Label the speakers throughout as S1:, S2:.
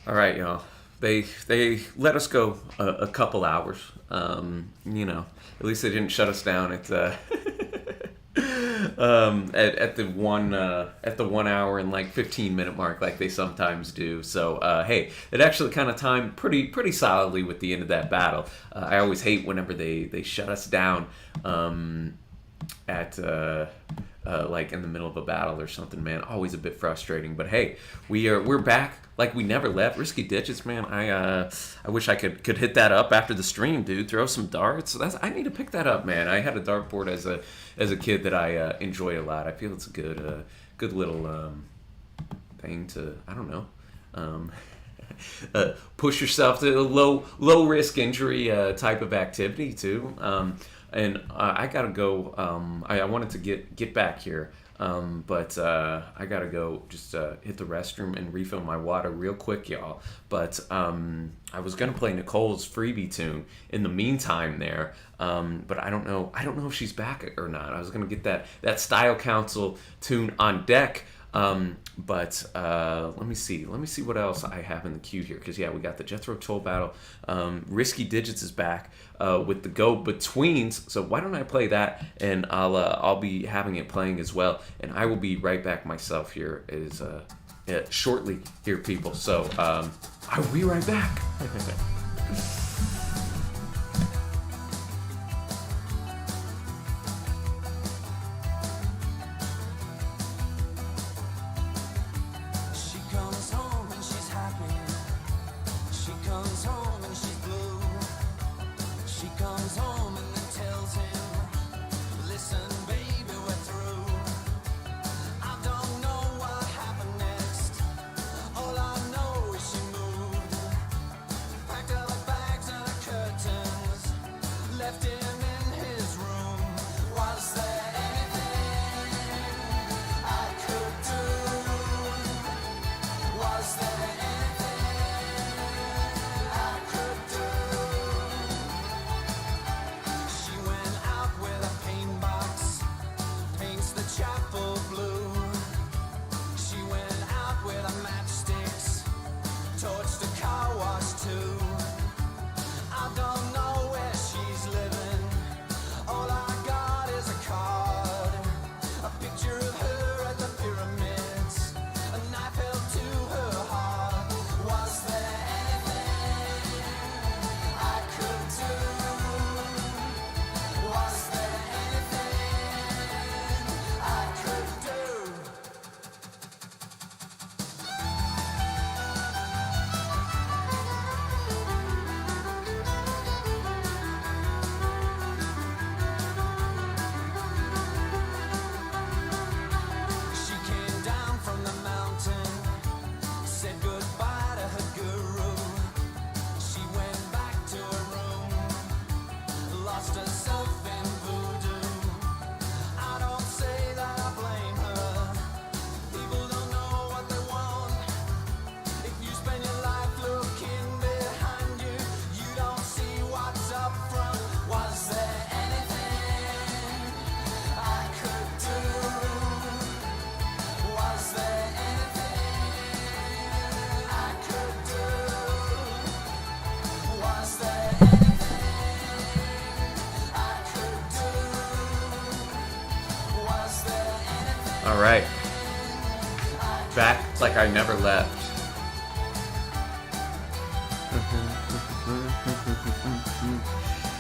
S1: All right, y'all. They let us go a couple hours. At least they didn't shut us down at the 1 hour and like 15 minute mark like they sometimes do. So hey, it actually kind of timed pretty solidly with the end of that battle. I always hate whenever they shut us down at like in the middle of a battle or something, man. Always a bit frustrating. But hey, we're back like we never left. Risky Digits, man. I wish I could hit that up after the stream, dude. Throw some darts. I need to pick that up, man. I had a dartboard as a kid that I enjoy a lot. I feel it's a good little thing to, I don't know. Um, Push yourself to a low risk injury type of activity too. And I gotta go. I wanted to get back here, but I gotta go just hit the restroom and refill my water real quick, y'all. But I was gonna play Nicole's freebie tune in the meantime there, but I don't know. I don't know if she's back or not. I was gonna get that Style Council tune on deck. But let me see. Let me see what else I have in the queue here. Because yeah, we got the Jethro Tull battle. Risky Digits is back with the Go Betweens. So why don't I play that, and I'll be having it playing as well. And I will be right back myself here is shortly here, people. So I'll be right back.
S2: She comes home and she's happy. She comes home and she's blue. She comes home and then tells him, listen, baby, we're through. I don't know what happened next. All I know is she moved. Packed up her bags and her curtains. Left him in his room. Was there anything I could do? Was there anything I could do? She went out with a paint box, paints the chapel blue. She went out with a matchsticks, torched the car wash too. I don't know where she's living. All I got is a card, a picture of her at the pyramids, a knife held to her heart. Was there anything I could do? Was there anything I could do? She came down from the mountain, said goodbye to her guru. She went back to her room, lost herself in voodoo. I don't say that I blame her. People don't know what they want. If you spend your life looking behind you, you don't see what's up front. Was there anything I could do? Was there anything I could do? Was there anything I could do? Was there anything
S1: All right, back like I never left.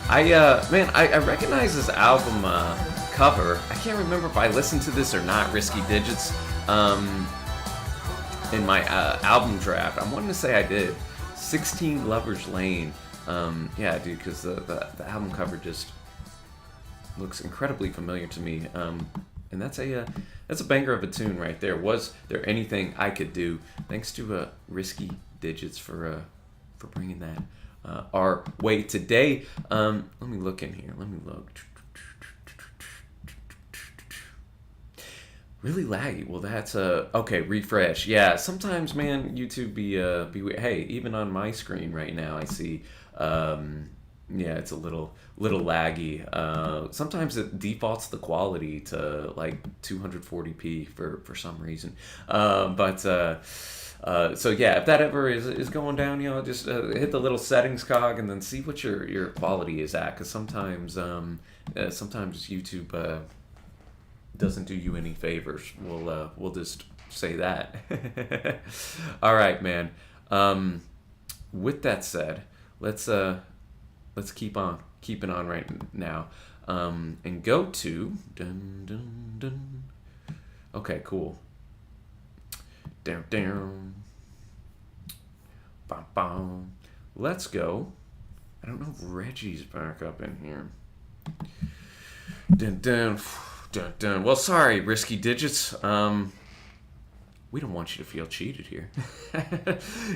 S1: I recognize this album cover. I can't remember if I listened to this or not. Risky Digits, in my album draft. I'm wanting to say I did. 16 Lovers Lane. Yeah, dude, because the album cover just looks incredibly familiar to me. And that's a banger of a tune right there. Was there anything I could do? Thanks to Risky Digits for bringing that our way today. Let me look in here. Let me look. Really laggy. Well, that's okay. Refresh. Yeah. Sometimes, man, YouTube be weird. Hey, even on my screen right now, I see Yeah, it's a little laggy. Sometimes it defaults the quality to like 240p for some reason. So yeah, if that ever is going down, just hit the little settings cog and then see what your quality is at. Because sometimes YouTube doesn't do you any favors. We'll just say that. All right, man. With that said, let's keep on keeping on right now, and go to dun, dun, dun. Okay, cool. Down, down. Bum, bum. Let's go. I don't know if Reggie's back up in here. Dun, dun, dun, dun. Well, sorry, Risky Digits. We don't want you to feel cheated here.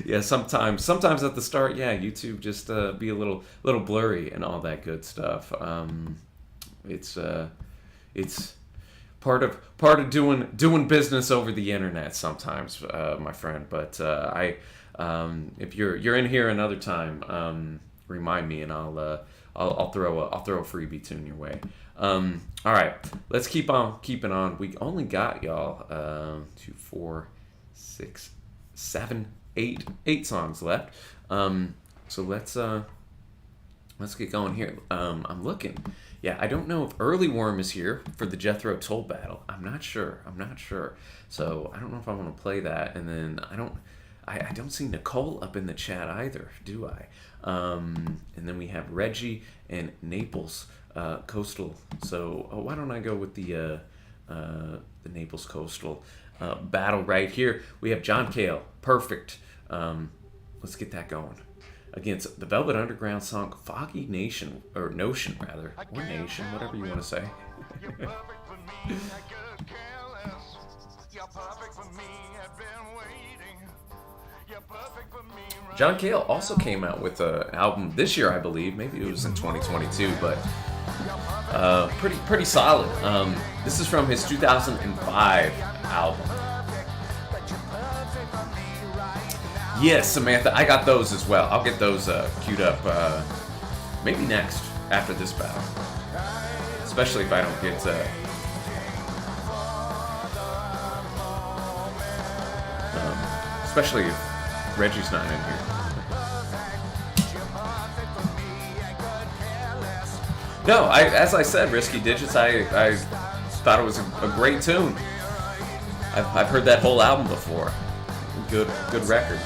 S1: Yeah, sometimes at the start, yeah, YouTube just be a little blurry and all that good stuff. It's part of doing business over the internet sometimes, my friend. But if you're in here another time, remind me and I'll throw a freebie tune your way. All right, let's keep on keeping on. We only got y'all 2, 4, 6, 7, 8 songs left. So let's get going here. I'm looking. Yeah, I don't know if Early Worm is here for the Jethro Tull battle. I'm not sure. So I don't know if I want to play that. And then I don't see Nicole up in the chat either, do I? And then we have Reggie and Naples Coastal. So why don't I go with the Naples Coastal battle right here? We have John Cale, Perfect. Let's get that going against the Velvet Underground song Foggy Nation, or Notion rather, or Nation, whatever you want to say. John Cale also came out with an album this year, I believe. Maybe it was in 2022, but pretty solid. This is from his 2005 album. Yes, Samantha, I got those as well. I'll get those queued up maybe next, after this battle. Especially if I don't get... especially if Reggie's not in here. No, as I said, Risky Digits, I thought it was a great tune. I've heard that whole album before. Good record.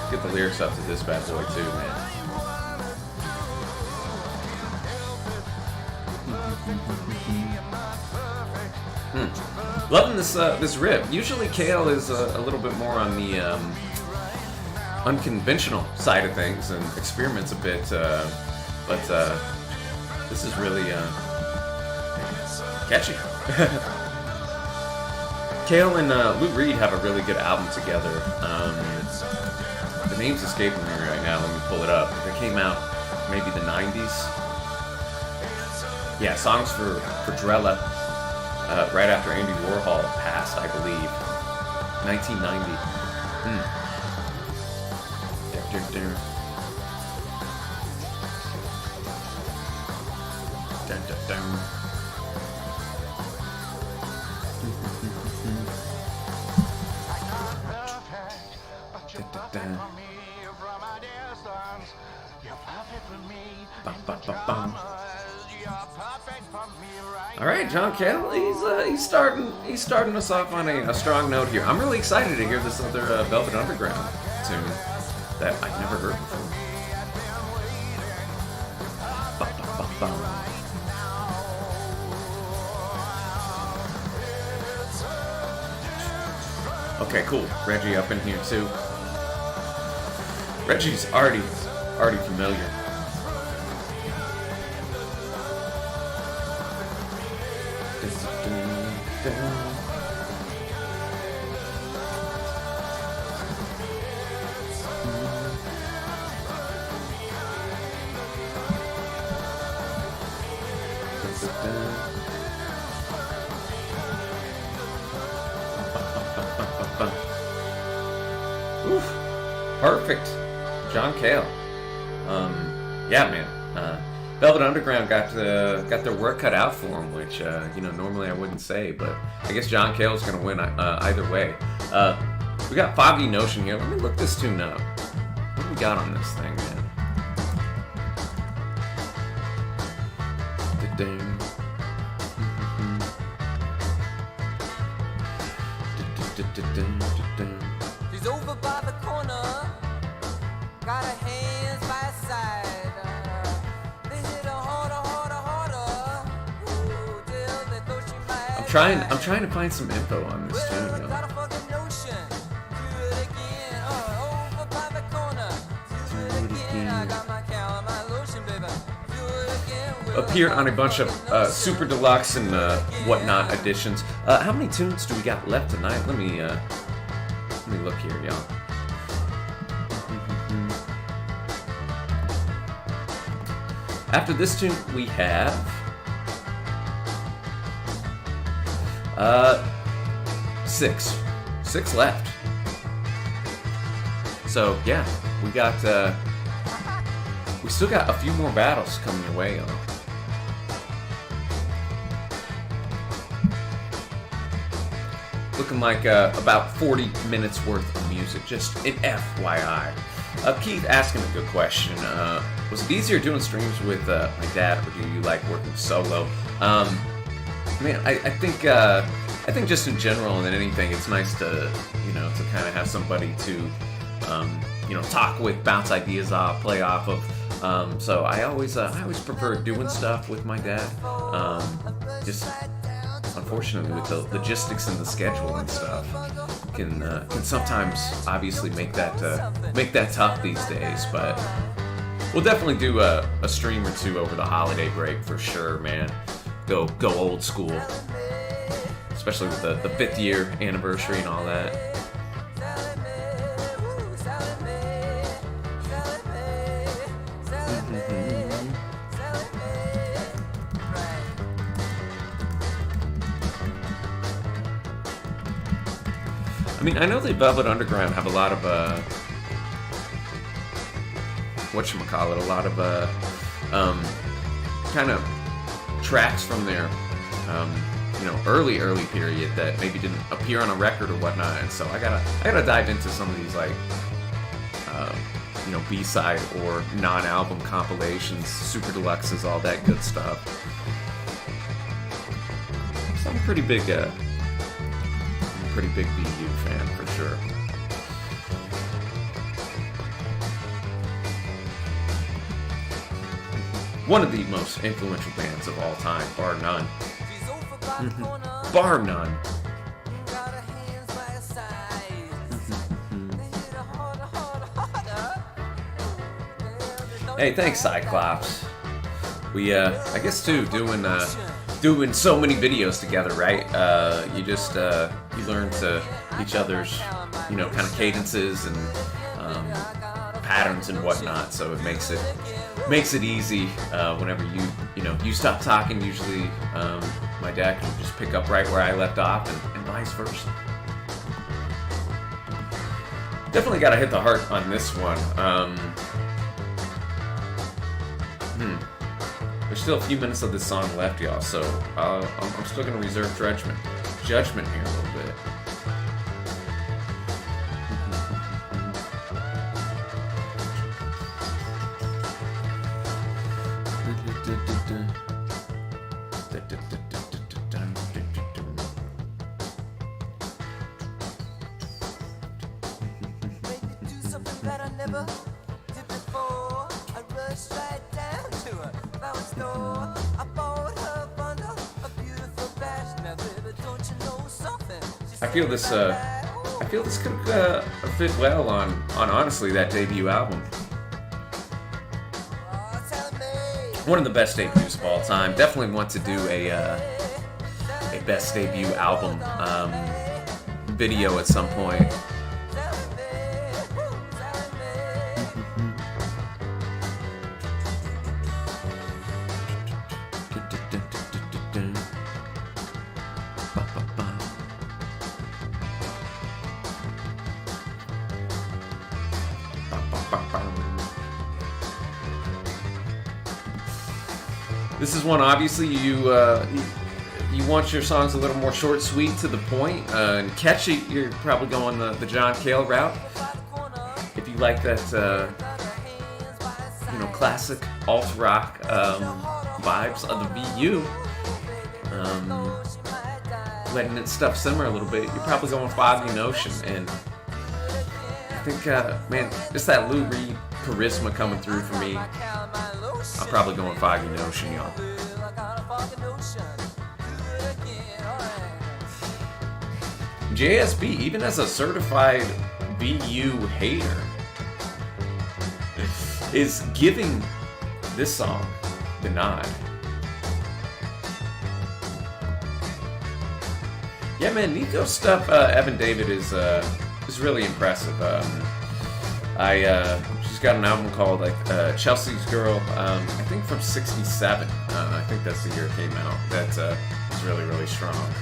S1: Get the lyrics up to this bad boy too, man. Loving this riff. Usually Cale is a little bit more on the unconventional side of things and experiments a bit, but this is really catchy. Cale and Lou Reed have a really good album together. The name's escaping me right now. Let me pull it up. They came out maybe the 90s. Yeah, Songs for Drella. Right after Andy Warhol passed, I believe. 1990. Dun, dun, dun. All right, John Cale, he's starting us off on a strong note here. I'm really excited to hear this other Velvet Underground tune that I've never heard before. Okay, cool. Reggie up in here too. Reggie's already familiar. perfect. John Cale. Yeah, man. Velvet Underground got their work cut out for them, which normally I wouldn't say, but I guess John Cale's gonna win either way. We got Foggy Notion here. Let me look this tune up. What do we got on this thing, man?
S2: He's over by the corner, got her hands by his side. They hit her harder. Ooh, till they thought she might
S1: I'm trying to find some info on this tune, yo.
S2: got a fucking notion. Do it again. Over by the corner. Do it again. I got my cow and my lotion, baby. Do it again.
S1: Appeared on a bunch of super deluxe and whatnot editions. How many tunes do we got left tonight? Let me look here, y'all. After this tune, we have 6 left. So yeah, we still got a few more battles coming your way, y'all. Looking like about 40 minutes worth of music, just an FYI. Keith asking a good question. Was it easier doing streams with my dad, or do you like working solo? Man, I think just in general and in anything, it's nice to kind of have somebody to talk with, bounce ideas off, play off of. So I always prefer doing stuff with my dad. Just unfortunately with the logistics and the schedule and stuff can sometimes obviously make that tough these days. But we'll definitely do a stream or two over the holiday break for sure, man. Go old school, especially with the 5th year anniversary and all that. I mean, I know the Velvet Underground have a lot of whatchamacallit, a lot of kind of tracks from their early period that maybe didn't appear on a record or whatnot, and so I gotta dive into some of these like B-side or non-album compilations, super deluxes, all that good stuff. So I'm a pretty big BU fan for sure. One of the most influential bands of all time, bar none. Bar none. Hey, thanks, Cyclops. We, I guess too, doing so many videos together, right? You just, you learn to each other's, kind of cadences and patterns and whatnot. So it makes it easy whenever you stop talking. Usually, my dad can just pick up right where I left off, and vice versa. Definitely got to hit the heart on this one. There's still a few minutes of this song left, y'all, so I'm still going to reserve judgment here a little bit. I feel this could fit well on honestly that debut album. One of the best debuts of all time. Definitely want to do a best debut album video at some point. This is one, obviously, you want your songs a little more short, sweet, to the point, and catchy. You're probably going the John Cale route. If you like that, classic alt rock vibes of the VU, letting it stuff simmer a little bit, you're probably going Foggy Notion. And I think, man, just that Lou Reed charisma coming through for me. I'm probably going Foggy Notion, y'all. JSB, even as a certified VU hater, is giving this song the nod. Yeah, man, Nico's stuff, Evan David, is really impressive. She's got an album called Chelsea's Girl, I think from '67. I think that's the year it came out. That is really, really strong.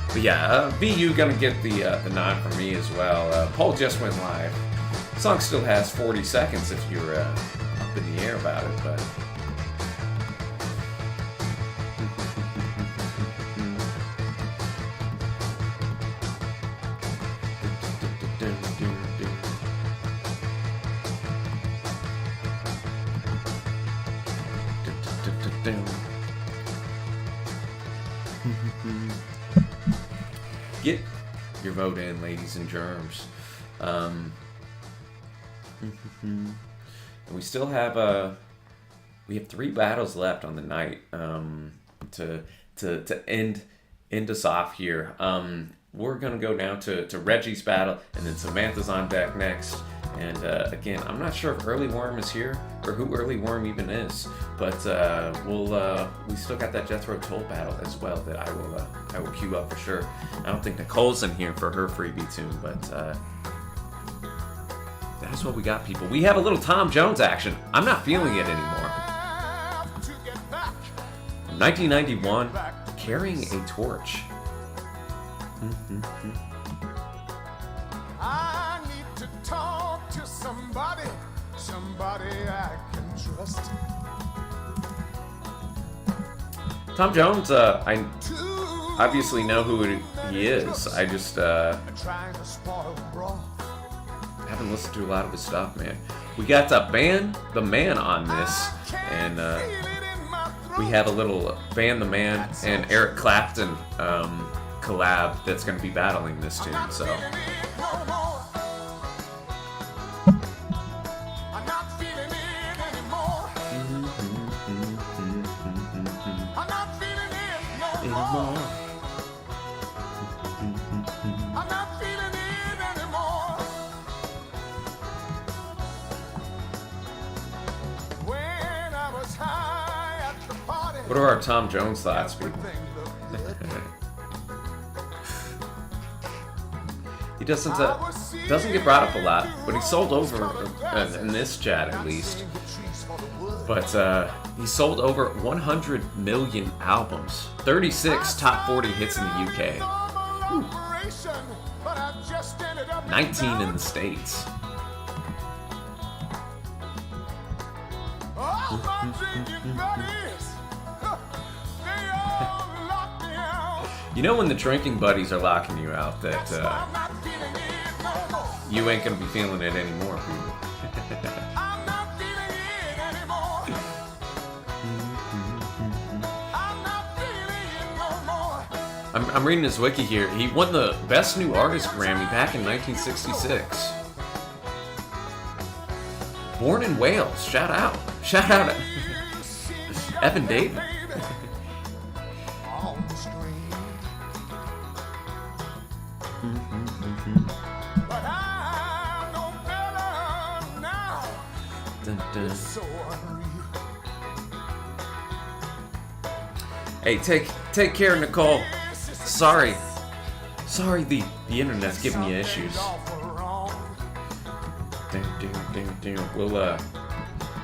S1: But yeah, VU gonna get the nod from me as well. Poll just went live. The song still has 40 seconds if you're up in the air about it, but. Get your vote in, ladies and germs. And we still have we have 3 battles left on the night to end us off here. We're gonna go down to Reggie's battle, and then Samantha's on deck next. And again, I'm not sure if Early Worm is here or who Early Worm even is, but we still got that Jethro Tull battle as well that I will queue up for sure. I don't think Nicole's in here for her freebie tune, but that's what we got, people. We have a little Tom Jones action. I'm not feeling it anymore. 1991, Carrying a Torch.
S2: I need to talk to somebody I can trust.
S1: Tom Jones, I obviously know who he is. I just haven't listened to a lot of his stuff, man. We got Ban the Man on this, and we have a little Ban the Man and Eric Clapton collab that's going to be battling this tune, so. What are our Tom Jones thoughts, people? He doesn't get brought up a lot, but he sold over in this chat at least. But he sold over 100 million albums, 36 top 40 hits in the UK, 19 in the States. You know when the drinking buddies are locking you out that you ain't gonna be feeling it anymore, people. I'm reading his wiki here. He won the Best New Artist Grammy back in 1966. Born in Wales. Shout out. Shout out to Evan David. Hey, take care, Nicole. Sorry, the internet's giving you issues. We'll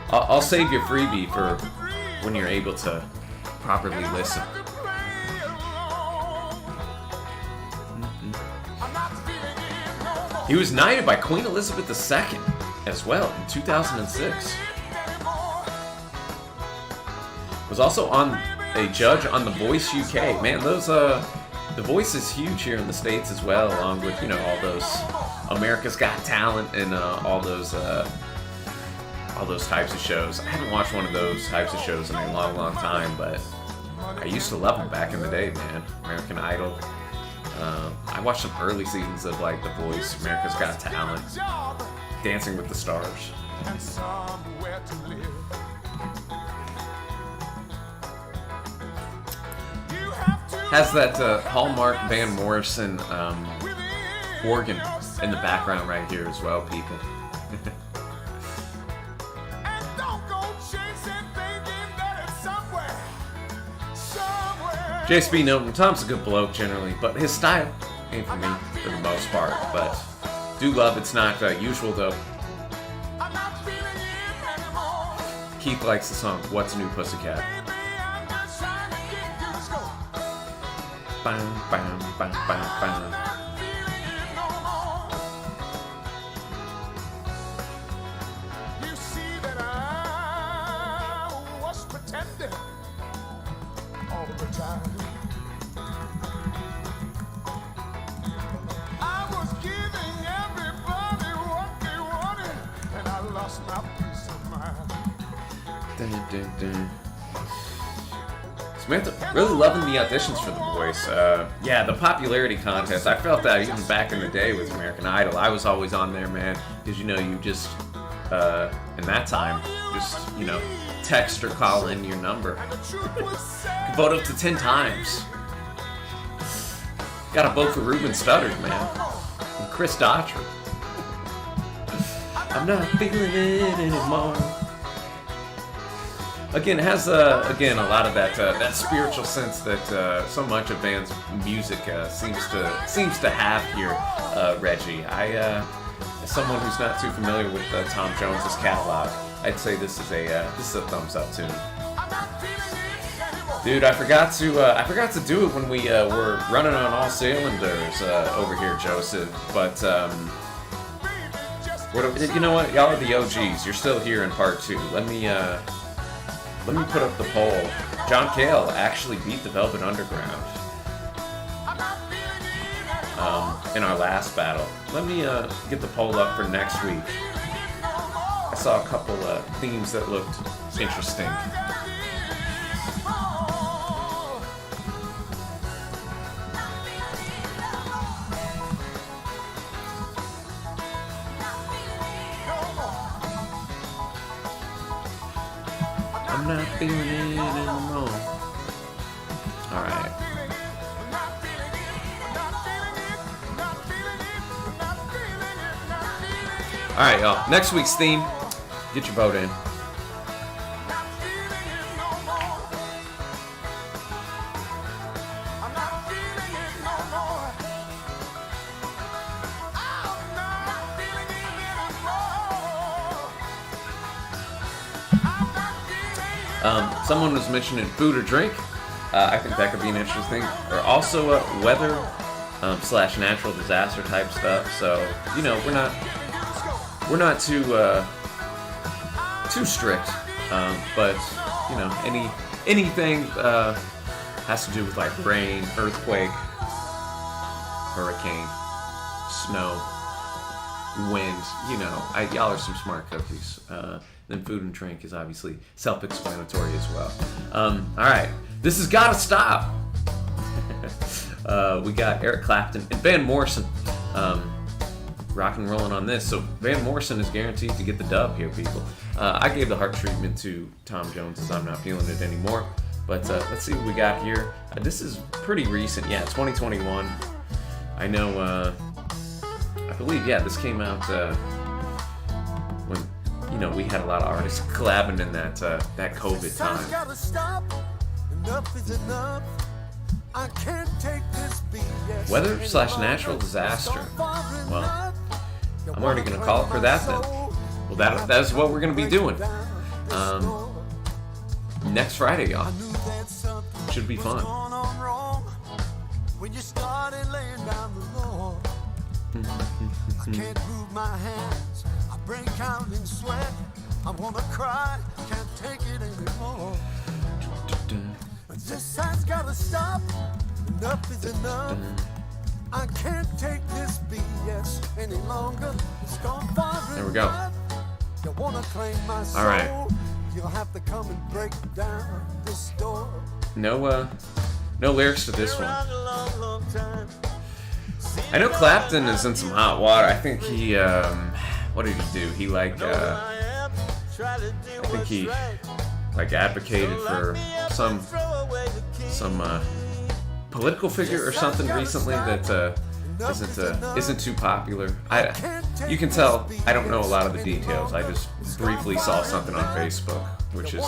S1: I'll save your freebie for when you're able to properly listen. He was knighted by Queen Elizabeth II as well in 2006. Was also on a judge on The Voice UK. Man, those The Voice is huge here in the States as well, along with, you know, all those America's Got Talent and all those types of shows. I haven't watched one of those types of shows in a long, long time, but I used to love them back in the day, man. American Idol. I watched some early seasons of like The Voice, America's Got Talent, Dancing with the Stars.
S2: And somewhere to live. You have to
S1: Has that Hallmark Van Morrison organ in the background right here as well, people.
S2: and don't go chasing thinking that it's somewhere.
S1: JSB Noten, Tom's a good bloke generally, but his style ain't for me for the most part. But do love it's not usual though.
S2: I'm not feeling it anymore.
S1: Keith likes the song What's New Pussycat.
S2: Baby, I'm just trying to get you to score.
S1: Bam, bam, bam, bam, bam.
S2: Not feeling it no more. You see that I was pretending all the time. I was giving everybody what they wanted, and I lost my peace of mind.
S1: Dun, dun, dun. Samantha, really loving the auditions for The Voice. Yeah, the popularity contest. I felt that even back in the day with American Idol. I was always on there, man, because you know you just in that time just text or call in your number.
S2: The truth was said.
S1: Vote up to 10 times. Got a vote for Ruben Studdard, man. And Chris Daughtry. I'm not feeling it anymore. Again, it has a lot of that spiritual sense that so much of Van's music seems to have here, Reggie. As someone who's not too familiar with Tom Jones's catalog, I'd say this is a thumbs up tune. Dude, I forgot to do it when we were running on all cylinders over here, Joseph. But you know what? Y'all are the OGs. You're still here in part 2. Let me put up the poll. John Cale actually beat the Velvet Underground in our last battle. Let me get the poll up for next week. I saw a couple themes that looked interesting. I'm not feeling it anymore. Alright. Alright, y'all. Next week's theme. Get your vote in. Someone was mentioning food or drink. I think that could be an interesting. Or also weather / natural disaster type stuff. So we're not too strict. But anything has to do with like rain, earthquake, hurricane, snow, wind. Y'all are some smart cookies. Then food and drink is obviously self-explanatory as well. All right, this has got to stop. We got Eric Clapton and Van Morrison rock and rolling on this. So Van Morrison is guaranteed to get the dub here, people. I gave the heart treatment to Tom Jones's I'm Not Feeling It Anymore. But let's see what we got here. This is pretty recent. Yeah, 2021. I know, I believe, this came out when we had a lot of artists collabing in that COVID time. Weather / natural disaster. Well, I'm already gonna call it for that then. Well, that's what we're gonna be doing. Next Friday, y'all. Should be fun.
S2: I can't move my hands. I break out in sweat. I wanna cry. Can't take it anymore. gotta stop. Enough is enough. I can't take this BS any longer. It's gone far
S1: There we go.
S2: enough. You wanna claim my soul?
S1: All right.
S2: You'll have to come and break down this door.
S1: No lyrics to this one. I know Clapton is in some hot water. I think he, what did he do? He I think he advocated for some political figure or something recently that isn't too popular. You can tell I don't know a lot of the details. I just briefly saw something on Facebook, which is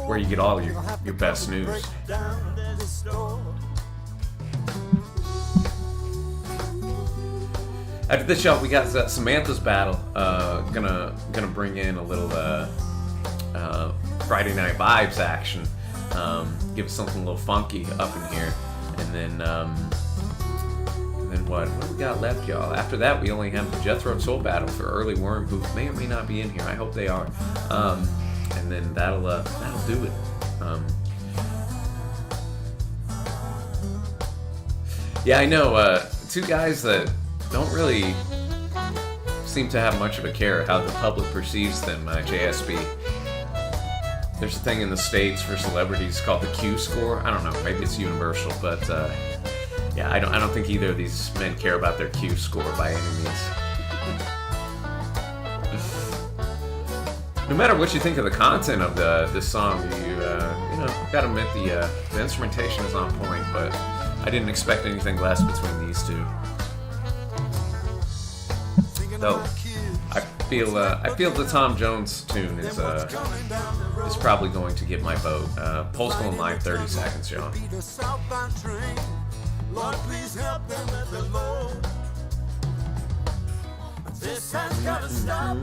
S1: where you get all your best news. After this, y'all, we got Samantha's battle. Gonna bring in a little Friday Night Vibes action. Give us something a little funky up in here, and then what do we got left, y'all? After that, we only have the Jethro Tull battle for Early Worm, who may or may not be in here. I hope they are. And then that'll do it. Yeah, I know. Two guys that don't really seem to have much of a care how the public perceives them. JSB. There's a thing in the States for celebrities called the Q score. I don't know, maybe it's universal, but yeah, I don't think either of these men care about their Q score by any means. No matter what you think of the content of this song, you gotta admit the instrumentation is on point, but I didn't expect anything less between these two. Though I feel the Tom Jones tune is probably going to get my vote. Polls going live 30 seconds, y'all.
S2: Lord, please help them at the Lord. This has gotta stop.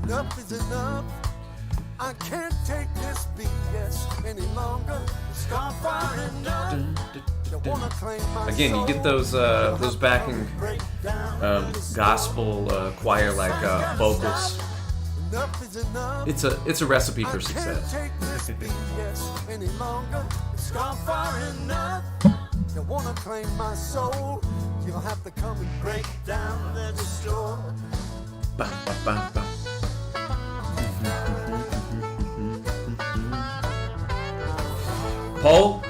S2: Enough is enough. I can't take this BS any longer. It's gone far enough. You wanna claim my
S1: Again, you get those backing gospel choir like vocals.
S2: Enough is enough.
S1: It's a recipe for success.
S2: Can't take this BS any longer. It's gone far enough. You wanna claim my soul? You'll have to come and break down the store.
S1: Bum, bum, bum, bum. Poll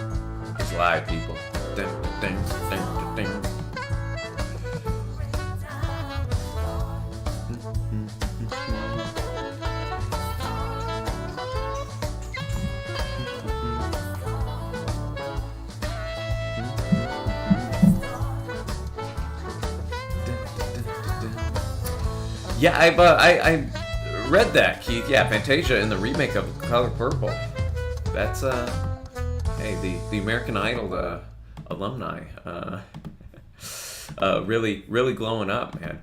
S1: is live, people. Ding, ding, ding, ding. Yeah, I read that, Keith. Yeah, Fantasia in the remake of Color Purple. That's hey, the American Idol alumni, really glowing up, man.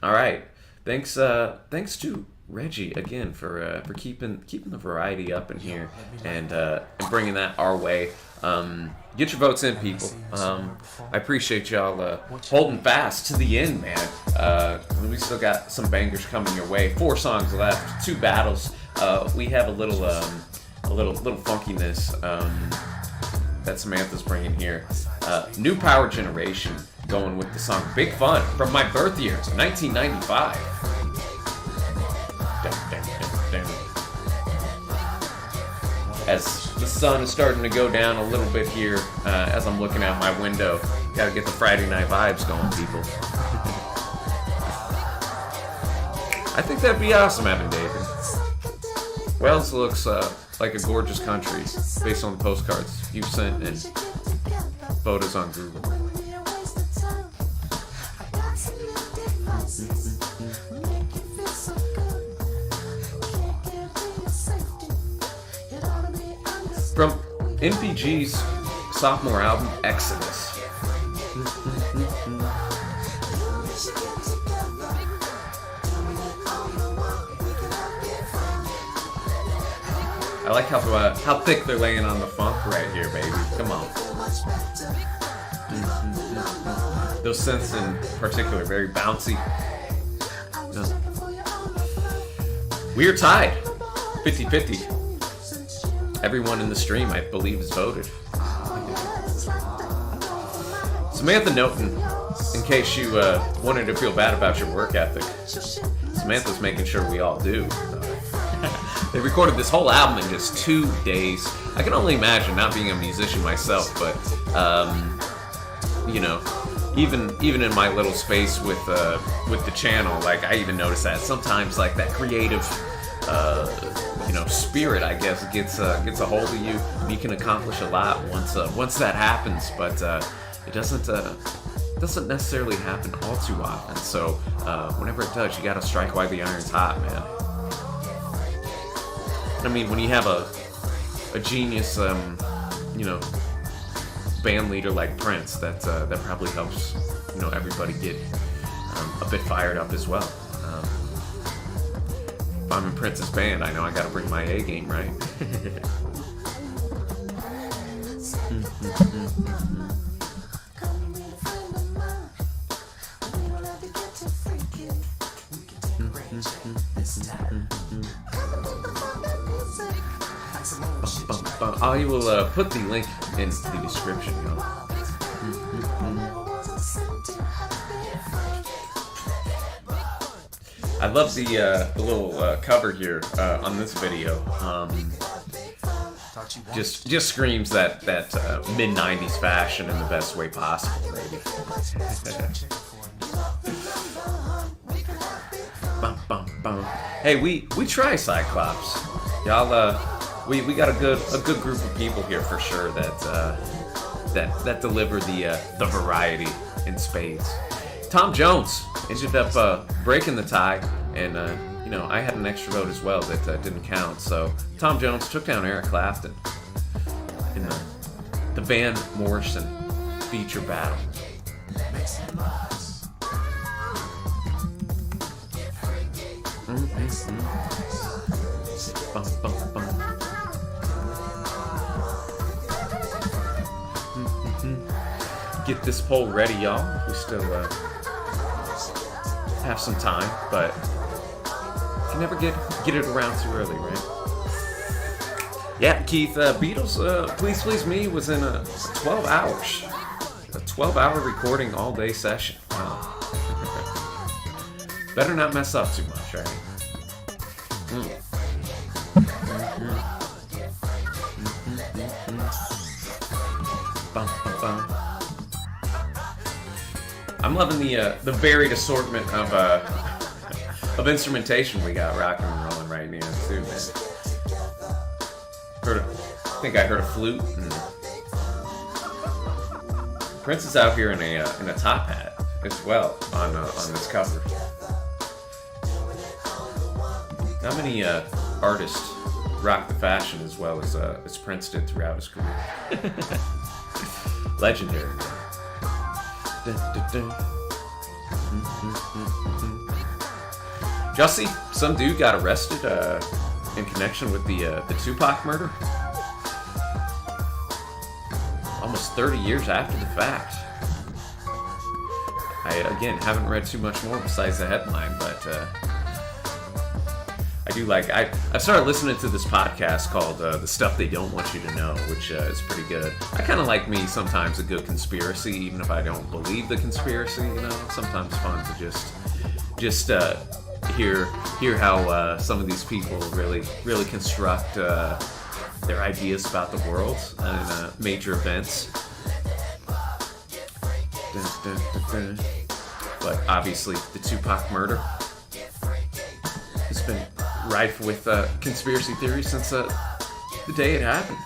S1: All right, thanks to Reggie again for keeping the variety up in here and bringing that our way. Get your votes in, people. I appreciate y'all holding fast to the end, man. We still got some bangers coming your way. 4 songs left, 2 battles. We have a little funkiness that Samantha's bringing here. New Power Generation going with the song "Big Fun" from my birth year, 1995. As the sun is starting to go down a little bit here, as I'm looking out my window, gotta get the Friday Night Vibes going, people. I think that'd be awesome, Evan David. Wales looks like a gorgeous country based on the postcards you've sent and photos on Google. From NPG's sophomore album, Exodus. I like how thick they're laying on the funk right here, baby. Come on. Those synths in particular, very bouncy. We are tied, 50-50. everyone in the stream, I believe, has voted. Samantha Noten, in case you wanted to feel bad about your work ethic, Samantha's making sure we all do. They recorded this whole album in just 2 days. I can only imagine, not being a musician myself, but you know, even in my little space with the channel, like I even notice that sometimes like that creative spirit, I guess, gets a hold of you, and you can accomplish a lot once that happens. But it doesn't necessarily happen all too often. So whenever it does, you gotta strike while the iron's hot, man. I mean, when you have a genius, band leader like Prince, that probably helps, everybody get a bit fired up as well. If I'm in Prince's band, I know I gotta bring my A game, right? I will put the link in the description, I love the little cover here on this video. Just screams that mid '90s fashion in the best way possible, baby. Bum, bum, bum. Hey, we try Cyclops, y'all. We got a good group of people here for sure that deliver the variety in spades. Tom Jones ended up breaking the tie, and I had an extra vote as well that didn't count. So Tom Jones took down Eric Clapton in the Van Morrison feature battle. Bum, bum, bum. Get this poll ready, y'all. We still have some time, but you can never get it around too early, right? Yeah, Keith, Beatles, Please Please Me was in 12 hours. A 12-hour recording all-day session. Wow. Better not mess up too much, right? Bum, bum, bum. I'm loving the varied assortment of instrumentation we got rocking and rolling right now too, man. I think I heard a flute. And Prince is out here in a top hat as well on this cover. Not many artists rock the fashion as well as Prince did throughout his career. Legendary. Dun, dun, dun. Y'all see some dude got arrested in connection with the Tupac murder? Almost 30 years after the fact. I, again, haven't read too much more besides the headline, but I do like... I've started listening to this podcast called The Stuff They Don't Want You to Know, which is pretty good. I kind of like me sometimes a good conspiracy, even if I don't believe the conspiracy, Sometimes fun to just hear how some of these people really construct their ideas about the world and major events. Dun, dun, dun, dun. But obviously, the Tupac murder has been rife with conspiracy theories since the day it happened.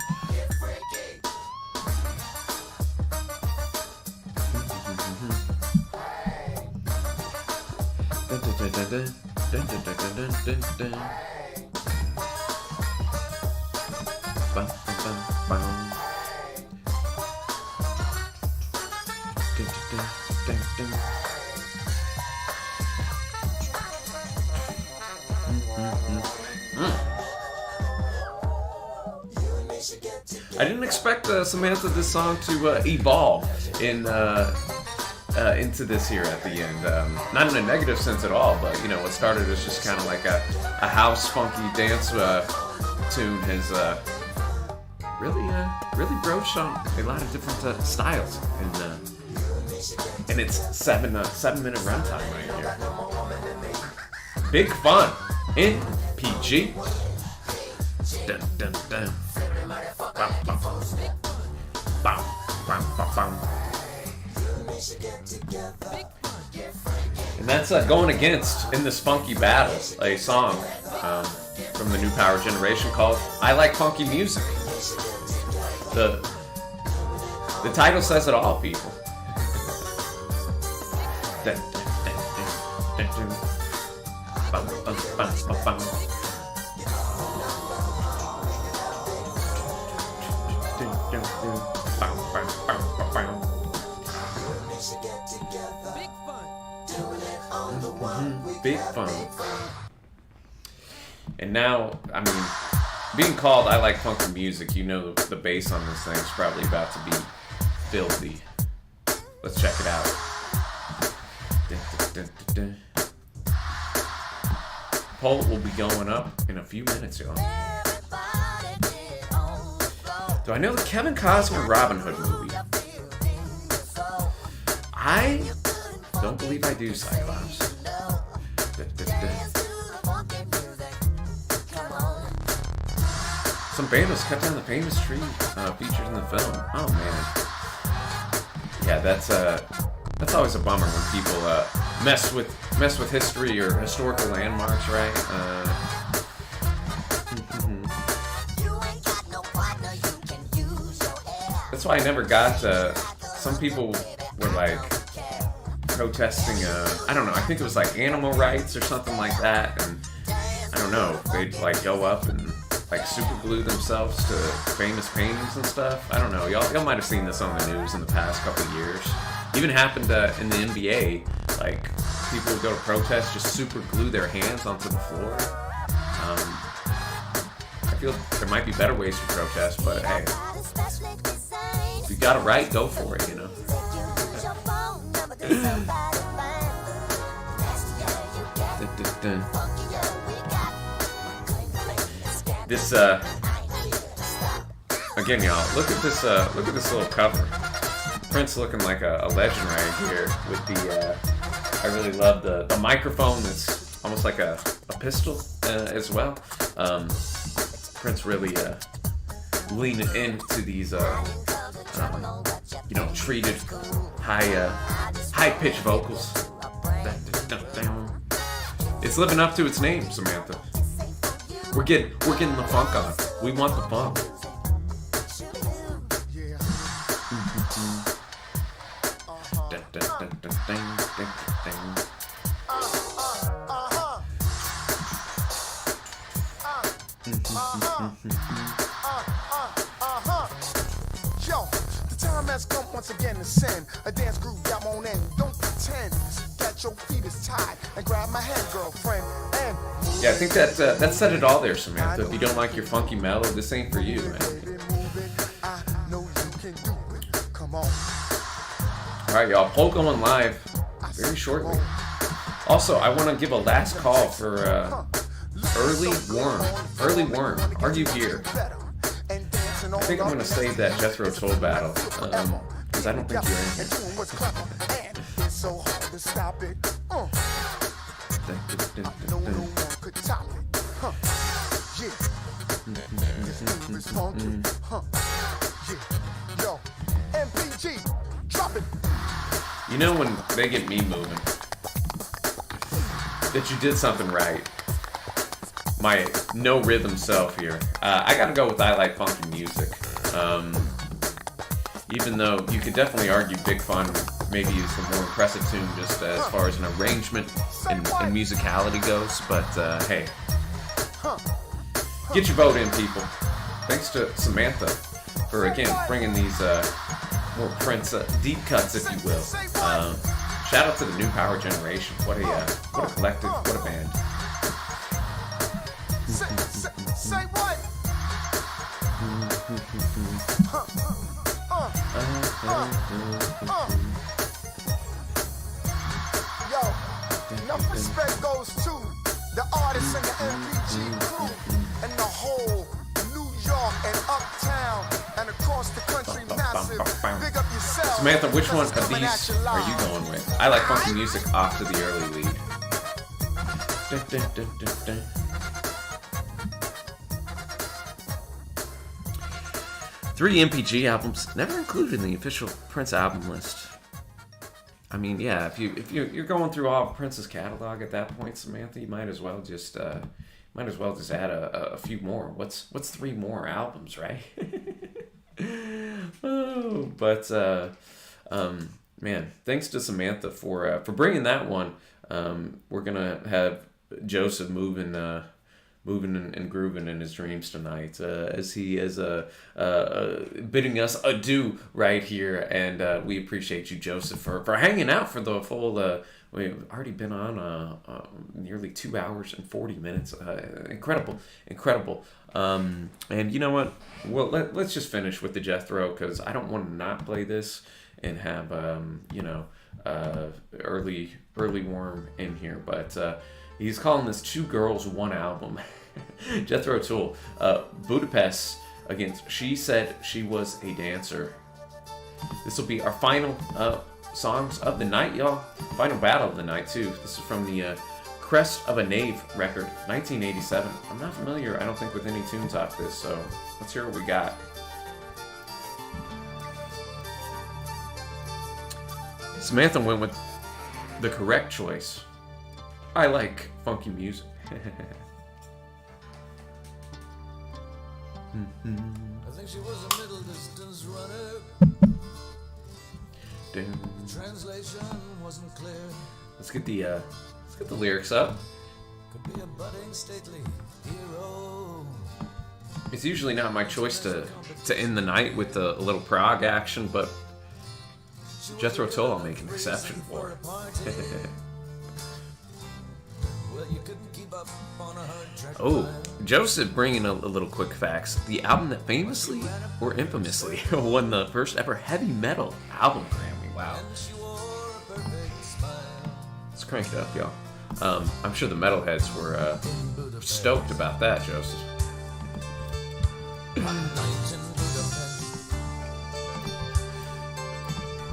S1: I didn't expect Samantha this song to evolve into this here at the end. Not in a negative sense at all, but what started as just kind of like a house funky dance tune has really broached on a lot of different styles, and it's 7-minute runtime right here. Big fun in PG. Dun, dun, dun. Bum, bum. Bum, bum, bum, bum. And that's going against In This Funky Battle, a song from the new power generation called I Like Funky Music. The title says it all, people. Dun, dun, dun, dun, dun, dun. Bum, bum, bum, bum, bum. Dun, dun, dun. Bum, bum, bum, bum, bum. Big fun. And now, I mean, being called I Like Funky Music, you know the bass on this thing is probably about to be filthy. Let's check it out. Dun, dun, dun, dun, dun. Poll will be going up in a few minutes, y'all. Do I know the Kevin Costner Robin Hood movie? I don't believe I do, Cyclops. Dun, dun, dun. Some bandos cut down the famous tree featured in the film. Oh man, yeah, that's always a bummer when people mess with history or historical landmarks, right? That's why I never got. Some people were like protesting. I don't know. I think it was like animal rights or something like that, and I don't know. They'd like go up and like super glue themselves to famous paintings and stuff. I don't know. Y'all might have seen this on the news in the past couple of years. Even happened in the NBA. Like people would go to protest, just super glue their hands onto the floor. I feel there might be better ways to protest, but hey, if you got a right, go for it. You know. This again, y'all. Look at this little cover. Prince looking like a legend right here with the. I really love the microphone that's almost like a pistol as well. Prince really leaning into these treated high pitched vocals. It's living up to its name, Samantha. We're getting the funk on. We want the funk.
S3: Yo, the time has come once again to send a dance groove down on end. Don't pretend that your feet is tied and grab my hand, girlfriend. And
S1: yeah, I think that said it all there, Samantha. If you don't like your funky mellow, this ain't for you, man.
S3: I know you can do it. Come on.
S1: All right, y'all. Poll going live very shortly. Also, I want to give a last call for Early Worm. Are you here? I think I'm going to save that Jethro Tull battle because I don't think you're in here.
S3: It's so hard to stop it. No one could top it. Yeah. This groove is funky. Yeah. Yo, MPG, drop it.
S1: You know when they get me moving, that you did something right. My no rhythm self here. I gotta go with I Like Funky Music. Even though you could definitely argue Big Fun maybe is the more impressive tune just as far as an arrangement and musicality goes. But hey, get your vote in, people. Thanks to Samantha for again bringing these more Prince deep cuts, if you will. Shout out to the new power generation. What a collective, what a band.
S3: Say what? Yo, enough respect goes to the artists and the MPG crew and the whole New York and Uptown across the country massive. Big up yourself.
S1: Samantha, which one of
S3: Coming at
S1: these
S3: you
S1: are you
S3: live.
S1: going with? I like funky music off to the early lead. Dun, dun, dun, dun, dun. 3 MPG albums never included in the official Prince album list. I mean, yeah, if you're going through all of Prince's catalog at that point, Samantha, you might as well just add a few more. What's 3 more albums, right? Oh, but man, thanks to Samantha for bringing that one. We're gonna have Joseph moving and grooving in his dreams tonight, as he is bidding us adieu right here, and we appreciate you, Joseph, for hanging out for the full. We've already been on nearly 2 hours and 40 minutes. Incredible. And you know what? Well, let's just finish with the Jethro, because I don't want to not play this and have early worm in here, but he's calling this 2 Girls, 1 Album. Jethro Tull, Budapest against She Said She Was a Dancer. This will be our final songs of the night, y'all. Final battle of the night, too. This is from the Crest of a Knave record, 1987. I'm not familiar, I don't think, with any tunes off this, so let's hear what we got. Samantha went with the correct choice. I like funky music.
S2: I think she was a middle distance runner. Translation wasn't clear.
S1: Let's get the lyrics up.
S2: Could be a budding stately hero.
S1: It's usually not my choice to end the night with a little prog action, but Jethro Tull I'll make an exception for.
S2: Well, you couldn't keep up on a hard track.
S1: Oh, Joseph bringing a little quick facts. The album that famously or infamously won the first ever heavy metal album Grammy. Wow.
S2: She wore a perfect smile.
S1: Let's crank it up, y'all. I'm sure the metalheads were stoked about that, Joseph.
S2: Night in Budapest.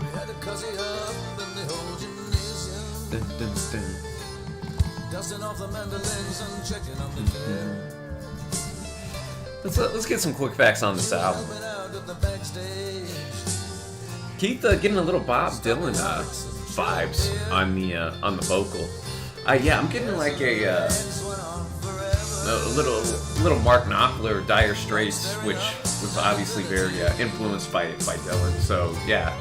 S2: We had a cozy up in the old gymnasium.
S1: Dun, dun, dun.
S2: Dusting off the mandolins and checking on the gear.
S1: Let's get some quick facts on this album.
S2: Went out at the backstage.
S1: Keith getting a little Bob Dylan vibes on the vocal. Yeah, I'm getting like a little Mark Knopfler, Dire Straits, which was obviously very influenced by Dylan. So yeah,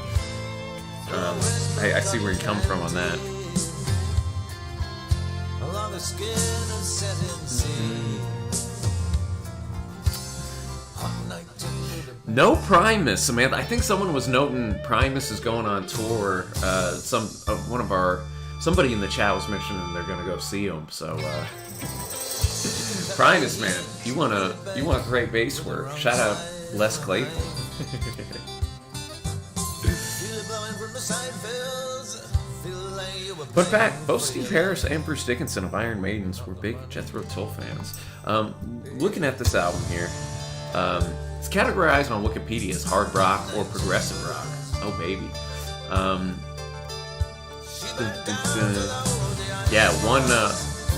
S1: I see where you come from on that.
S2: Along the skin and setting sea. Hot night in Budapest.
S1: No Primus, Samantha. I think someone was noting Primus is going on tour. Somebody in the chat was mentioning they're gonna go see him. So Primus, man, you want great bass work. Shout out Les Claypool.
S2: Feel it blowing from the side fields. Feel like you were
S1: Fun fact, both Steve Harris and Bruce Dickinson of Iron Maidens were big Jethro Tull fans. Looking at this album here, it's categorized on Wikipedia as hard rock or progressive rock. Oh, baby. Yeah,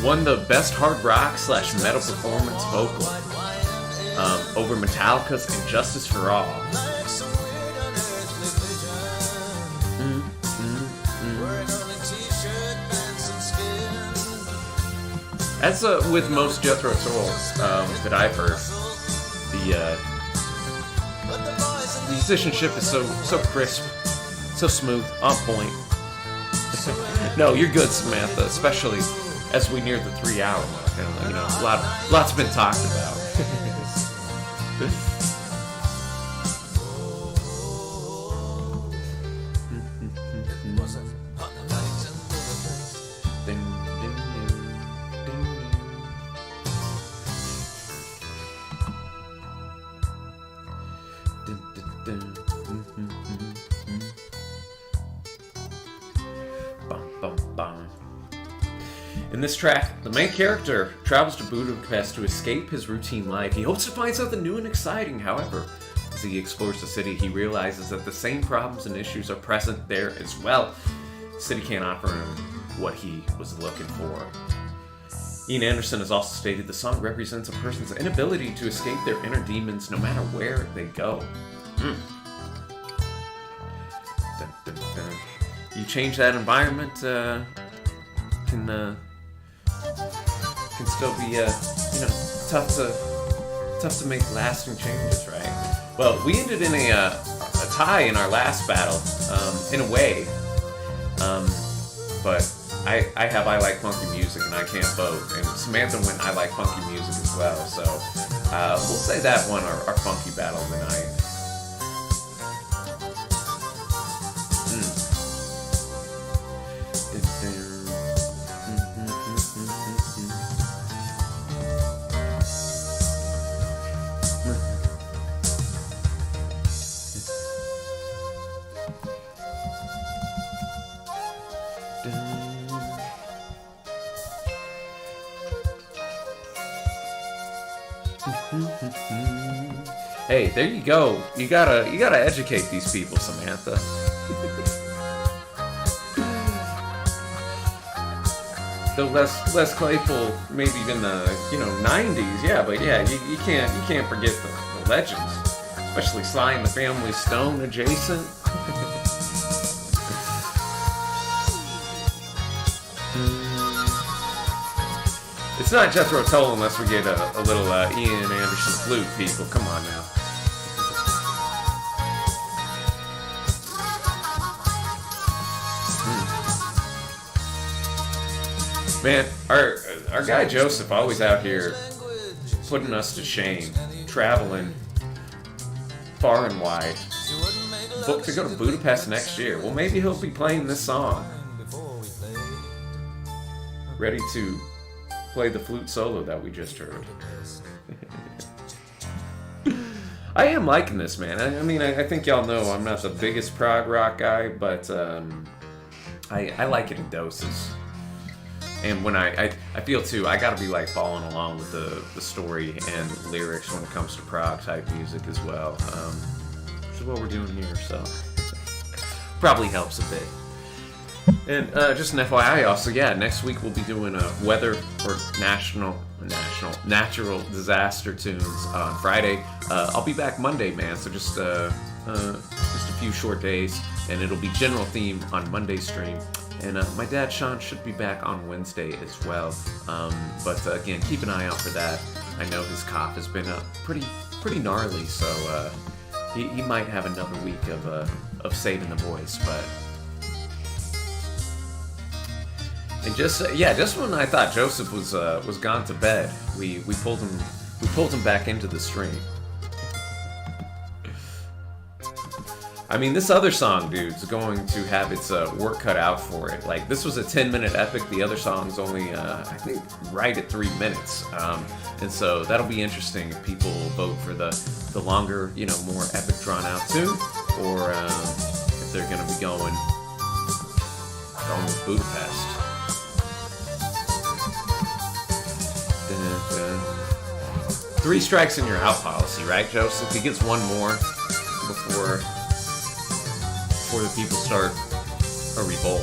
S1: won the best hard rock / metal performance vocal over Metallica's Injustice for All.
S2: like some weird unearthly vision. Wearing only t-shirt, pants, and skin.
S1: As with most Jethro Tull that I've heard, the
S2: But the boys in
S1: musicianship is so crisp, so smooth, on point. No, you're good, Samantha, especially as we near the 3-hour mark. And, you know, lots been talked about.
S2: was a hot night in Budapest.
S1: Ding, ding, ding, ding. Dun, dun, dun. Bum, bum, bum. In this track, the main character travels to Budapest to escape his routine life. He hopes to find something new and exciting. However, his As he explores the city, he realizes that the same problems and issues are present there as well. The city can't offer him what he was looking for. Ian Anderson has also stated the song represents a person's inability to escape their inner demons no matter where they go. Dun, dun, dun. You change that environment, can still be tough to make lasting changes, right? Well, we ended in a tie in our last battle, in a way, but I like funky music and I can't vote, and Samantha went I like funky music as well, so we'll say that one our funky battle of the night. Hey, there you go. You gotta educate these people, Samantha. The Les Claypool, maybe even the 90s, yeah, but yeah, you can't forget the legends, especially Sly and the Family Stone adjacent. It's not Jethro Tull unless we get a little Ian Anderson flute, people. Come on now. Man, our guy Joseph always out here putting us to shame, traveling far and wide. Booked to go to Budapest next year. Well, maybe he'll be playing this song. Ready to play the flute solo that we just heard. I am liking this, man. I mean, I think y'all know I'm not the biggest prog rock guy, but I like it in doses. And when I feel too, I gotta be like following along with the story and lyrics when it comes to prog type music as well. Which is what we're doing here, so probably helps a bit. And just an FYI also, yeah, next week we'll be doing a weather or natural disaster tunes on Friday. I'll be back Monday, man, so just a few short days, and it'll be general theme on Monday's stream. And my dad, Sean, should be back on Wednesday as well. But again, keep an eye out for that. I know his cough has been pretty gnarly, so he might have another week of saving the voice. But and just when I thought Joseph was gone to bed, we pulled him back into the stream. I mean, this other song, dude, is going to have its work cut out for it. Like, this was a 10-minute epic. The other song's only, I think, right at 3 minutes. And so that'll be interesting if people vote for the longer, more epic, drawn-out tune, or if they're going to be going with Budapest. Dun-dun-dun. 3 strikes and you're out policy, right, Joseph? He gets one more before the people start a revolt.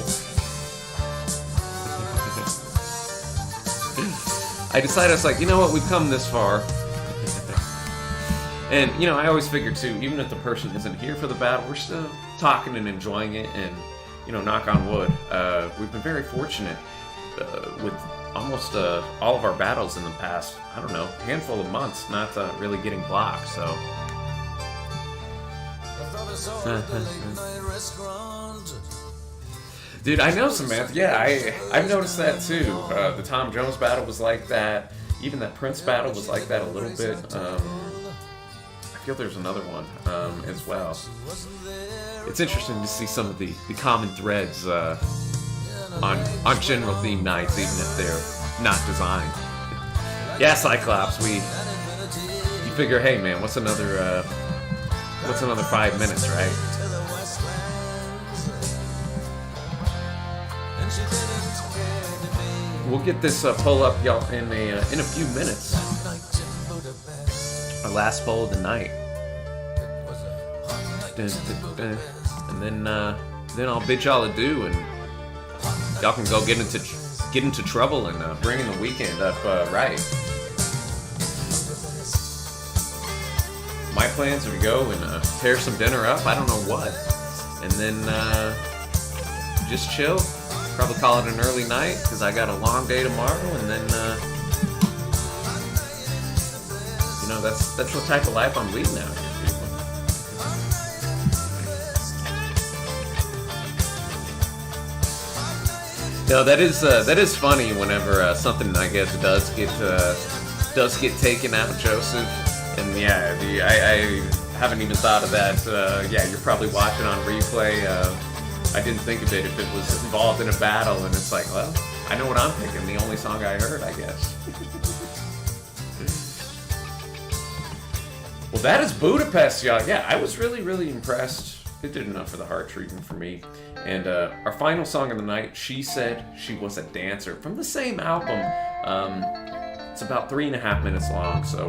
S1: I decided, I was like, you know what, we've come this far. And, I always figure too, even if the person isn't here for the battle, we're still talking and enjoying it, and, knock on wood. We've been very fortunate with almost all of our battles in the past, I don't know, handful of months, not really getting blocked, so. Dude, I know, Samantha. Yeah, I've noticed that too. The Tom Jones battle was like that. Even that Prince battle was like that a little bit. I feel there's another one as well. It's interesting to see some of the common threads on general theme nights, even if they're not designed. Yeah, Cyclops. You figure, hey man, what's another 5 minutes, right? We'll get this poll up, y'all, in a few minutes. Our last poll of the night. And then I'll bid y'all adieu, and y'all can go get into trouble and bring in the weekend up right. My plans are to go and tear some dinner up. I don't know what, and then just chill. Probably call it an early night because I got a long day tomorrow, and then that's the type of life I'm leading out here, people. No, that is funny whenever something, I guess, does get taken out, Joseph. And yeah, I haven't even thought of that. Yeah, you're probably watching on replay. I didn't think of it if it was involved in a battle, and it's like, well, I know what I'm thinking. The only song I heard, I guess. Well, that is Budapest, y'all. Yeah, I was really, really impressed. It did enough for the heart treatment for me. And our final song of the night, She Said She Was a Dancer, from the same album. It's about 3.5 minutes long, so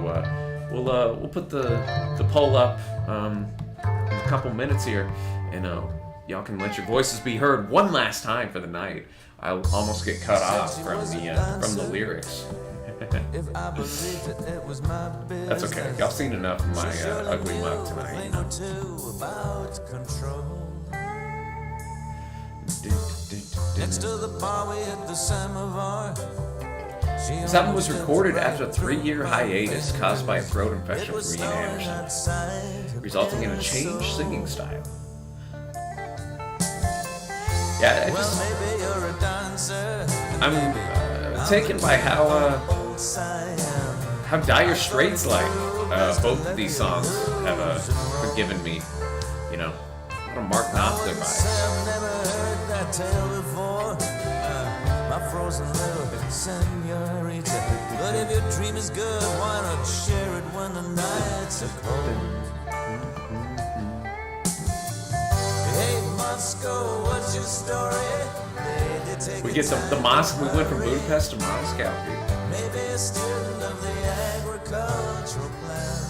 S1: we'll put the poll up in a couple minutes here, and y'all can let your voices be heard one last time for the night. I'll almost get cut off from the lyrics. That's okay. Y'all seen enough of my ugly mug tonight. This album was recorded after a 3-year hiatus caused by a throat infection for Ian Anderson, resulting in a changed singing style. Yeah, I'm taken by how Dire Straits like both of these songs have been given me. You know, what a Mark Knopfler vibe. My frozen little senorita. But if your dream is good, why not share it when the nights are cold? Hey Moscow, what's your story? We get the Moscow. We went from Budapest to Moscow here. Maybe a student of the agricultural plan.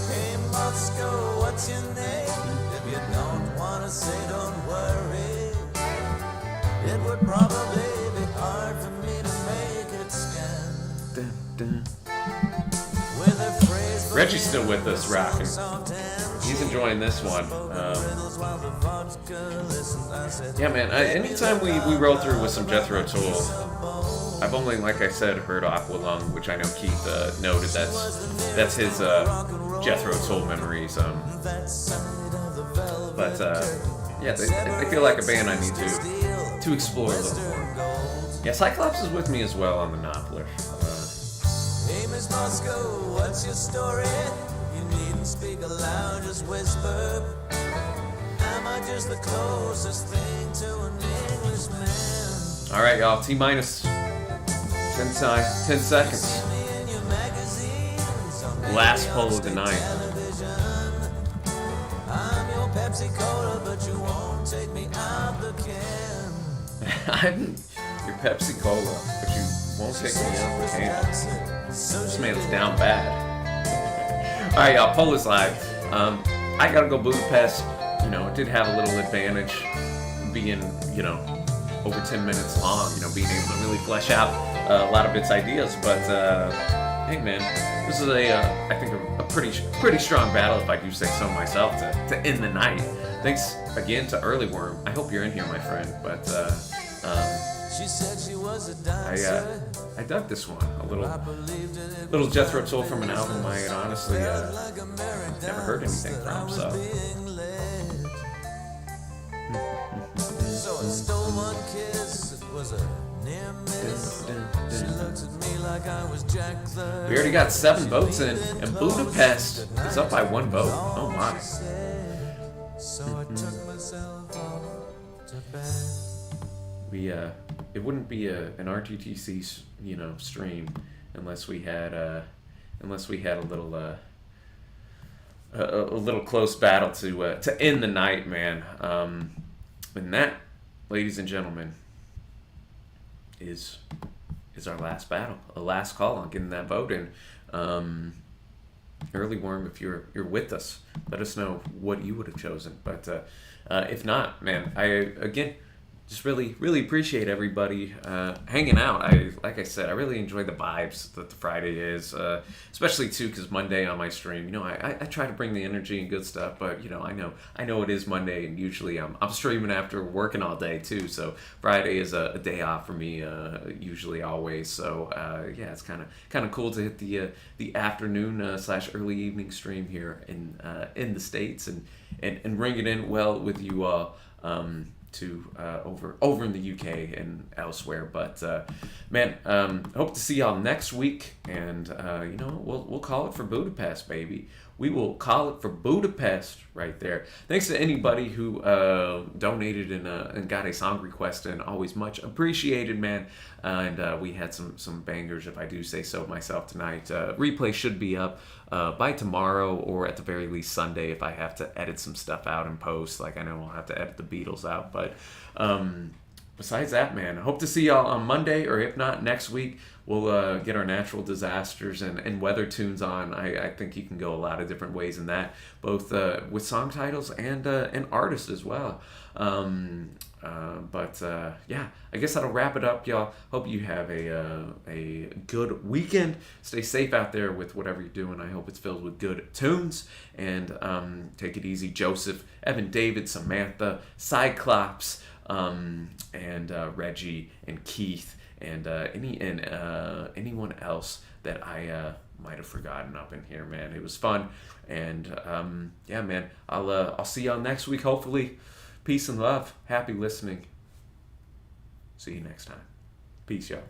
S1: Hey Moscow, what's your name? If you don't wanna say, don't worry. It would probably be hard for me to make it scan. With a phrase Reggie's still with us, rocking. He's enjoying this one. Yeah, man. Anytime we roll through with some Jethro Tull, I've only, like I said, heard Aqualung, which I know Keith noted. That's his Jethro Tull memories. But yeah, they feel like a band I need to explore a little more. Yeah, Cyclops is with me as well on the Knopfler. Hey, Miss Moscow, what's your story? You needn't speak aloud, just whisper. Am I just the closest thing to an Englishman? All right, y'all. T-minus 10 seconds. Last poll of the night. I'm your Pepsi Cola, but you won't take me out the can. I'm your Pepsi Cola, but you won't take me out the can. This man's down bad. All right, y'all. Poll is live. I gotta go Budapest. You know, it did have a little advantage being, over 10 minutes long. Being able to really flesh out a lot of its ideas. But hey, man, this is I think a pretty strong battle, if I do say so myself, to end the night. Thanks again to Early Worm. I hope you're in here, my friend. But she said she was a dancer. I dug this one. A little Jethro Tull from an album I had honestly never heard anything from. So I stole one kiss. It was a near miss. She looked at me like I was Jack the. We already got 7 votes in, and Budapest is up by 1 vote. Oh my. So I took myself off to bed. It wouldn't be an RTTC, stream unless we had a little close battle to end the night, man. And that, ladies and gentlemen, is our last battle, a last call on getting that vote in. early worm, if you're with us, let us know what you would have chosen. But if not, man, I again just really appreciate everybody hanging out. Like I said, I really enjoy the vibes that the Friday is, especially too because Monday on my stream, I try to bring the energy and good stuff, but I know it is Monday, and usually I'm streaming after working all day too. So Friday is a day off for me, usually always. So yeah, it's kind of cool to hit the afternoon / early evening stream here in the States and ring it in well with you all. To over in the UK and elsewhere, but man, hope to see y'all next week, and we'll call it for Budapest, baby. We will call it for Budapest right there. Thanks to anybody who donated and got a song request, and always much appreciated, man. And we had some bangers, if I do say so myself, tonight. Replay should be up by tomorrow, or at the very least Sunday, if I have to edit some stuff out and post. Like, I know I'll have to edit the Beatles out, but besides that, man, I hope to see y'all on Monday, or if not, next week. We'll get our natural disasters and weather tunes on. I think you can go a lot of different ways in that, both with song titles and artists as well. But yeah, I guess that'll wrap it up, y'all. Hope you have a good weekend. Stay safe out there with whatever you're doing. I hope it's filled with good tunes. And take it easy, Joseph, Evan, David, Samantha, Cyclops, and Reggie and Keith, and anyone else that I might have forgotten up in here, man. It was fun, and yeah, man. I'll see y'all next week, hopefully. Peace and love. Happy listening. See you next time. Peace, y'all.